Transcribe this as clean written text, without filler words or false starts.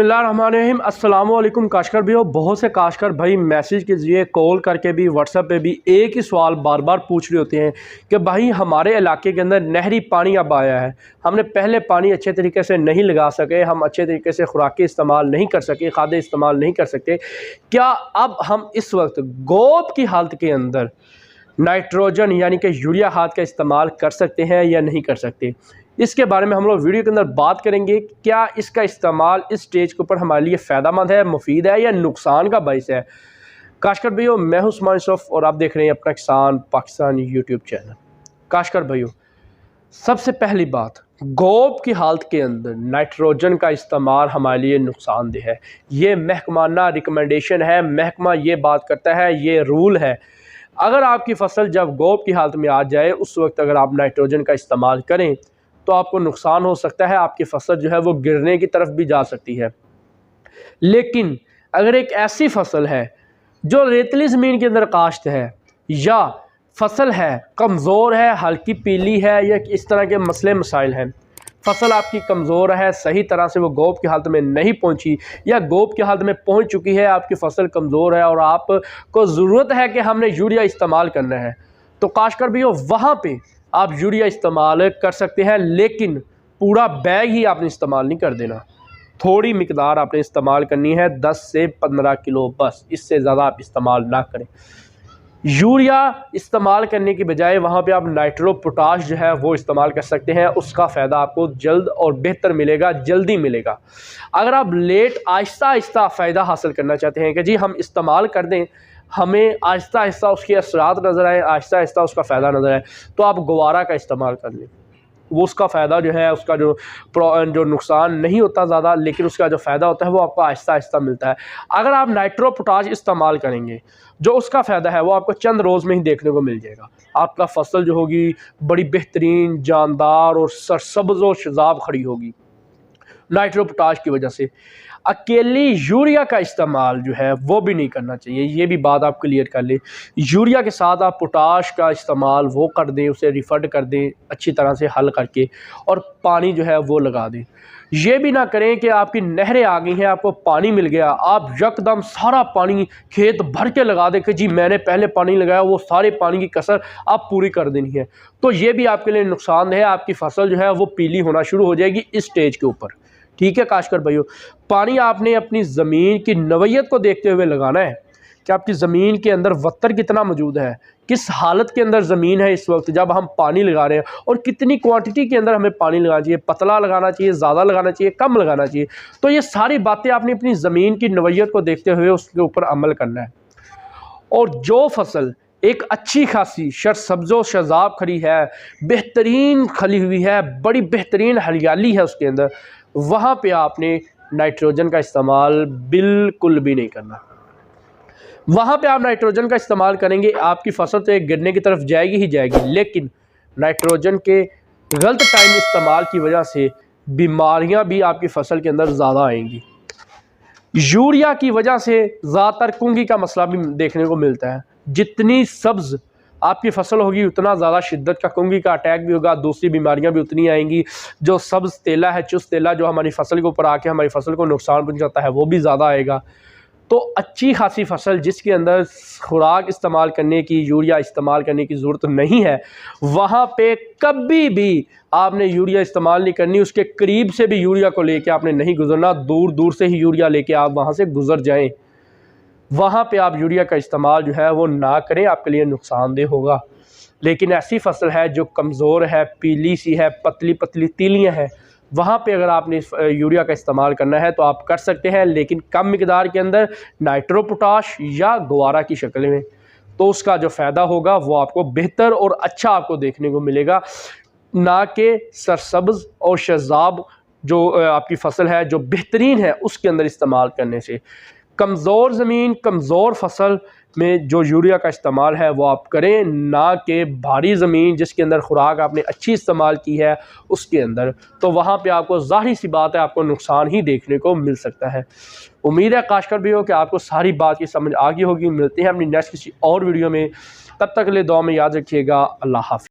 बिस्मिल्लाहिर्रहमानिर्रहीम। अस्सलामुअलैकुम काशकर भाइयों। बहुत से काशकर भाई मैसेज के ज़रिए, कॉल करके भी, व्हाट्सएप पे भी एक ही सवाल बार बार पूछ रहे होते हैं कि भाई हमारे इलाके के अंदर नहरी पानी अब आया है, हमने पहले पानी अच्छे तरीके से नहीं लगा सके, हम अच्छे तरीके से खुराकें इस्तेमाल नहीं कर सके, खादें इस्तेमाल नहीं कर सकते, क्या अब हम इस वक्त गोब की हालत के अंदर नाइट्रोजन यानी कि यूरिया खाद का इस्तेमाल कर सकते हैं या नहीं कर सकते? इसके बारे में हम लोग वीडियो के अंदर बात करेंगे। क्या इसका इस्तेमाल इस स्टेज के ऊपर हमारे लिए फ़ायदेमंद है, मुफीद है या नुकसान का बाइस है? काशकर भाइयों, मैं हूं उस्मान यूसुफ और आप देख रहे हैं अपना किसान पाकिस्तान यूट्यूब चैनल। काशकर भाइयों, सबसे पहली बात, गोब की हालत के अंदर नाइट्रोजन का इस्तेमाल हमारे लिए नुकसानदेह है। ये महकमाना रिकमेंडेशन है, महकमा ये बात करता है, ये रूल है। अगर आपकी फसल जब गोब की हालत में आ जाए, उस वक्त अगर आप नाइट्रोजन का इस्तेमाल करें तो आपको नुकसान हो सकता है, आपकी फसल जो है वो गिरने की तरफ भी जा सकती है। लेकिन अगर एक ऐसी फसल है जो रेतली ज़मीन के अंदर काश्त है, या फसल है कमज़ोर है, हल्की पीली है, या इस तरह के मसले मसाइल हैं, फसल आपकी कमज़ोर है, सही तरह से वो गोब की हालत में नहीं पहुंची, या गोब की हालत में पहुंच चुकी है, आपकी फसल कमज़ोर है और आपको ज़रूरत है कि हमने यूरिया इस्तेमाल करना है, तो काशकर भैया वहाँ पे आप यूरिया इस्तेमाल कर सकते हैं। लेकिन पूरा बैग ही आपने इस्तेमाल नहीं कर देना, थोड़ी मिकदार आपने इस्तेमाल करनी है, 10 से 15 किलो बस, इससे ज़्यादा आप इस्तेमाल ना करें। यूरिया इस्तेमाल करने की बजाय वहाँ पे आप नाइट्रो पोटाश जो है वो इस्तेमाल कर सकते हैं। उसका फ़ायदा आपको जल्द और बेहतर मिलेगा, जल्दी मिलेगा। अगर आप लेट आहिस्ता आहिस्ता फ़ायदा हासिल करना चाहते हैं कि जी हम इस्तेमाल कर दें, हमें आहिस्ता आहिस्ता उसके असरात नज़र आए, आहिस्ता आहिस्ता उसका फ़ायदा नज़र आए, तो आप गवारा का इस्तेमाल कर लें। वो उसका फ़ायदा जो है, उसका जो नुकसान नहीं होता ज़्यादा, लेकिन उसका जो फ़ायदा होता है वो आपको आहिस्ता आहिस्ता मिलता है। अगर आप नाइट्रो पोटाश इस्तेमाल करेंगे, जो उसका फ़ायदा है वो आपको चंद रोज़ में ही देखने को मिल जाएगा। आपका फसल जो होगी बड़ी बेहतरीन, जानदार और सरसब्ज़ व शजाब खड़ी होगी नाइट्रो पोटाश की वजह से। अकेली यूरिया का इस्तेमाल जो है वो भी नहीं करना चाहिए, ये भी बात आप क्लियर कर लें। यूरिया के साथ आप पोटाश का इस्तेमाल वो कर दें, उसे रिफंड कर दें अच्छी तरह से हल करके, और पानी जो है वो लगा दें। ये भी ना करें कि आपकी नहरें आ गई हैं, आपको पानी मिल गया, आप यकदम सारा पानी खेत भर के लगा दें कि जी मैंने पहले पानी लगाया, वो सारे पानी की कसर आप पूरी कर देनी है, तो ये भी आपके लिए नुकसान है। आपकी फसल जो है वो पीली होना शुरू हो जाएगी इस स्टेज के ऊपर। ठीक है काशकर भाइयों, पानी आपने अपनी ज़मीन की नवैयत को देखते हुए लगाना है कि आपकी ज़मीन के अंदर वत्तर कितना मौजूद है, किस हालत के अंदर ज़मीन है इस वक्त जब हम पानी लगा रहे हैं, और कितनी क्वांटिटी के अंदर हमें पानी लगाना चाहिए, पतला लगाना चाहिए, ज़्यादा लगाना चाहिए, कम लगाना चाहिए। तो ये सारी बातें आपने अपनी ज़मीन की नवैयत को देखते हुए उसके ऊपर अमल करना है। और जो फसल एक अच्छी खासी सरसब्ज़ो शजाब खड़ी है, बेहतरीन खली हुई है, बड़ी बेहतरीन हरियाली है उसके अंदर, वहाँ पे आपने नाइट्रोजन का इस्तेमाल बिल्कुल भी नहीं करना। वहाँ पे आप नाइट्रोजन का इस्तेमाल करेंगे, आपकी फसल तो एक गिरने की तरफ जाएगी ही जाएगी, लेकिन नाइट्रोजन के गलत टाइम इस्तेमाल की वजह से बीमारियाँ भी आपकी फसल के अंदर ज़्यादा आएंगी। यूरिया की वजह से ज़्यादातर कुंगी का मसला भी देखने को मिलता है। जितनी सब्ज़ आपकी फसल होगी उतना ज़्यादा शिद्दत का कुंगी का अटैक भी होगा, दूसरी बीमारियां भी उतनी आएंगी। जो सब्ज़ तेला है, चुस्त तेला, जो हमारी फसल के ऊपर आके हमारी फसल को नुकसान पहुंचाता है, वो भी ज़्यादा आएगा। तो अच्छी खासी फसल जिसके अंदर खुराक इस्तेमाल करने की, यूरिया इस्तेमाल करने की ज़रूरत नहीं है, वहाँ पे कभी भी आपने यूरिया इस्तेमाल नहीं करनी। उसके करीब से भी यूरिया को लेके आपने नहीं गुजरना, दूर दूर से ही यूरिया लेके आप वहाँ से गुजर जाएं। वहाँ पे आप यूरिया का इस्तेमाल जो है वो ना करें, आपके लिए नुकसानदेह होगा। लेकिन ऐसी फसल है जो कमज़ोर है, पीली सी है, पतली पतली तीलियाँ हैं, वहाँ पे अगर आपने यूरिया का इस्तेमाल करना है तो आप कर सकते हैं, लेकिन कम मिकदार के अंदर नाइट्रो पोटाश या गवारा की शक्ल में। तो उसका जो फ़ायदा होगा वो आपको बेहतर और अच्छा आपको देखने को मिलेगा, ना कि सरसब्ज़ और शजाब जो आपकी फसल है जो बेहतरीन है उसके अंदर इस्तेमाल करने से। कमज़ोर ज़मीन, कमज़ोर फसल में जो यूरिया का इस्तेमाल है वो आप करें, ना कि भारी ज़मीन जिसके अंदर खुराक आपने अच्छी इस्तेमाल की है उसके अंदर। तो वहाँ पे आपको ज़ाहिर सी बात है आपको नुकसान ही देखने को मिल सकता है। उम्मीद है काशकर भी हो कि आपको सारी बात की समझ आ गई होगी। मिलते हैं अपनी नेक्स्ट किसी और वीडियो में, तब तक के लिए दुआ में याद रखिएगा। अल्लाह हाफ़िज़।